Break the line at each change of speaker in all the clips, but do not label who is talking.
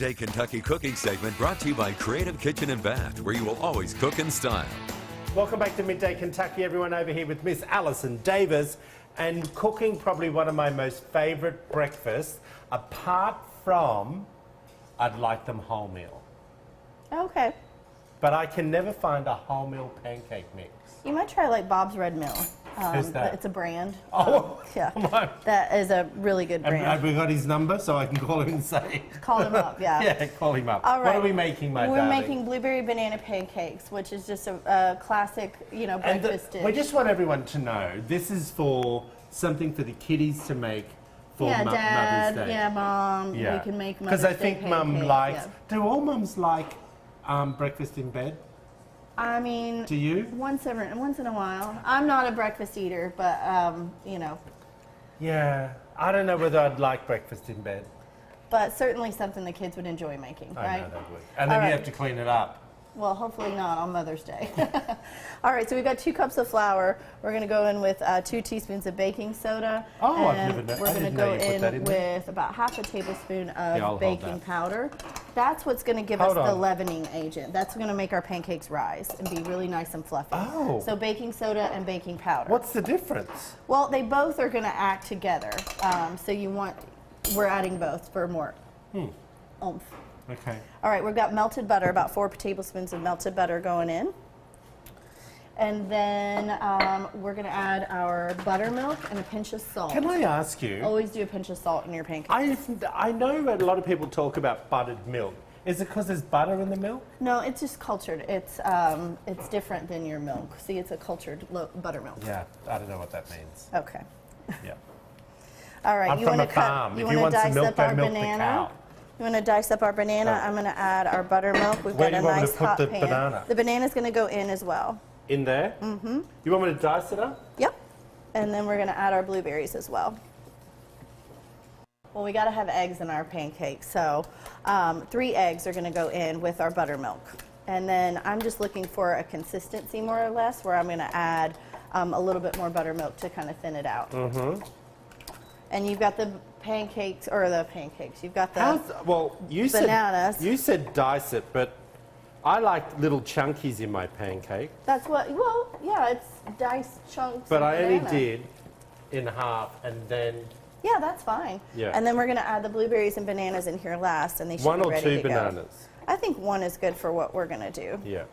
Midday Kentucky cooking segment brought to you by Creative Kitchen and Bath, where you will always cook in style.
Welcome back to Midday Kentucky, everyone. Over here with Miss Alison Davis, and cooking probably one of my most favourite breakfasts, apart from I'd like them wholemeal.
Okay.
But I can never find a wholemeal pancake mix.
You might try like Bob's Red Mill.
Who's that?
It's a brand.
Oh,
yeah.
come on.
That is a really good brand.
Have we got his number so I can call him and say?
Call him up, yeah.
Yeah, call him up.
All right.
What are we making, my
We're
darling?
making blueberry banana pancakes, which is just a classic, you know, breakfast dish.
We just want everyone to know this is for something for the kiddies to make for
Dad,
Mother's Day.
Yeah, Mom.
Yeah.
We can make Mother's
Because
Day
I think Mum
pancakes,
likes.
yeah.
Do all mums like breakfast in bed?
I mean,
Do you?
once in a while. I'm not a breakfast eater, but you know.
Yeah. I don't know whether I'd like breakfast in bed.
But certainly something the kids would enjoy making,
I
right?
know they would. And then
All
you
right.
have to clean it up.
Well, hopefully not on Mother's Day. All right, so we've got 2 cups of flour. We're going to go in with 2 teaspoons of baking soda.
Oh, I've
and
never known.
we're
I
going to
didn't
go
know you put that
in
in there.
with about half a tablespoon of
I'll hold
baking
that.
powder. That's what's going to give
Hold
us the
on.
leavening agent. That's going to make our pancakes rise and be really nice and fluffy.
Oh.
So baking soda and baking powder.
What's the difference?
Well, they both are going to act together. So we're adding both for more oomph.
Okay.
All right, we've got melted butter, about 4 tablespoons of melted butter going in. And then we're going to add our buttermilk and a pinch of salt.
Can I ask you?
Always do a pinch of salt in your pancakes.
I know a lot of people talk about buttered milk. Is it because there's butter in the milk?
No, it's just cultured. It's different than your milk. See, it's a cultured buttermilk.
Yeah, I don't know what that means.
Okay.
Yeah.
All right,
I'm
you
from
want
a
to
farm.
You
If you
want
want
to
some
dice
milk,
up
don't
our
milk the
banana.
cow.
You want to dice up our banana.
Oh.
I'm going to add our buttermilk. We've
Where
got
do
a
you want me to
nice
put
hot
the
pan.
banana?
The banana's going to go in as well.
In there? Mm-hmm. You want me to dice it up?
Yep. And then we're going to add our blueberries as well. Well, we got to have eggs in our pancakes, so 3 eggs are going to go in with our buttermilk. And then I'm just looking for a consistency, more or less, where I'm going to add a little bit more buttermilk to kind of thin it out.
Mm-hmm.
And you've got the pancakes, you've got the
Well, you
bananas.
said you said dice it, but I like little chunkies in my pancake.
That's what, well, yeah, it's diced chunks
But
of
I only
banana.
did in half, and then
Yeah, that's fine.
Yeah.
And then we're going to add the blueberries and bananas in here last, and they should
1
be
or
ready
2
to go.
bananas.
I think 1 is good for what we're going to do.
Yeah.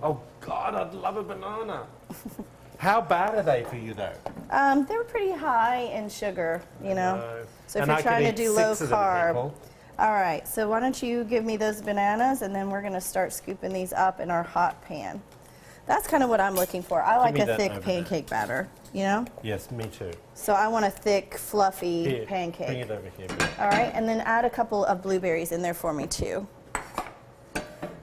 Oh God, I'd love a banana. How bad are they for you, though?
They're pretty high in sugar, you know. So if
And
you're
I
trying to
could eat
do low
6 of them,
carb.
people.
All right, so why don't you give me those bananas, and then we're going to start scooping these up in our hot pan. That's kind of what I'm looking for. I like
me
a
that
thick
over
pancake batter, you know.
Yes, me too.
So I want a thick, fluffy
Here,
pancake.
bring it over here.
All right, and then add a couple of blueberries in there for me too.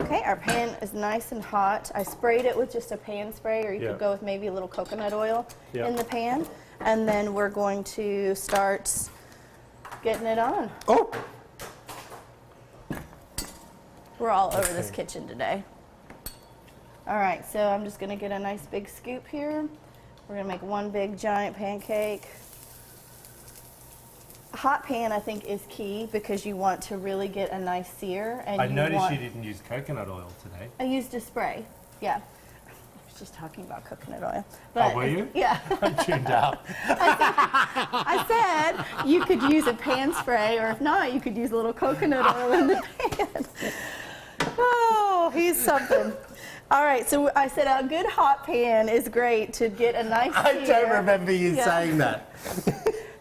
Okay, our pan is nice and hot. I sprayed it with just a pan spray, or you
Yeah.
could go with maybe a little coconut oil
Yeah.
in the pan. And then we're going to start getting it on.
Oh!
We're all over this kitchen today. All right, so I'm just gonna get a nice big scoop here. We're gonna make 1 big giant pancake. A hot pan, I think, is key because you want to really get a nice sear. And
I noticed
want,
you didn't use coconut oil today.
I used a spray, yeah. I was just talking about coconut oil. But,
Oh, were you?
Yeah.
I tuned out.
I said you could use a pan spray, or if not, you could use a little coconut oil in the pan. Oh, he's something. All right, so I said a good hot pan is great to get a nice
I
sear.
don't remember you saying that.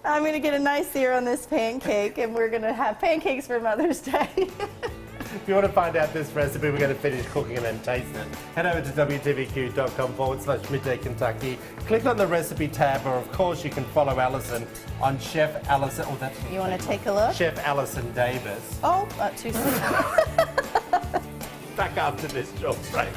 I'm going to get a nice sear on this pancake, and we're going to have pancakes for Mother's Day.
If you want to find out this recipe, we're going to finish cooking and then taste it. Head over to wtvq.com/Midday Kentucky. Click on the recipe tab, or of course you can follow Alison on Chef Alison. Oh, that's
You want to take a look?
Chef Alison Davis.
Oh, not too soon.
Back after this short break.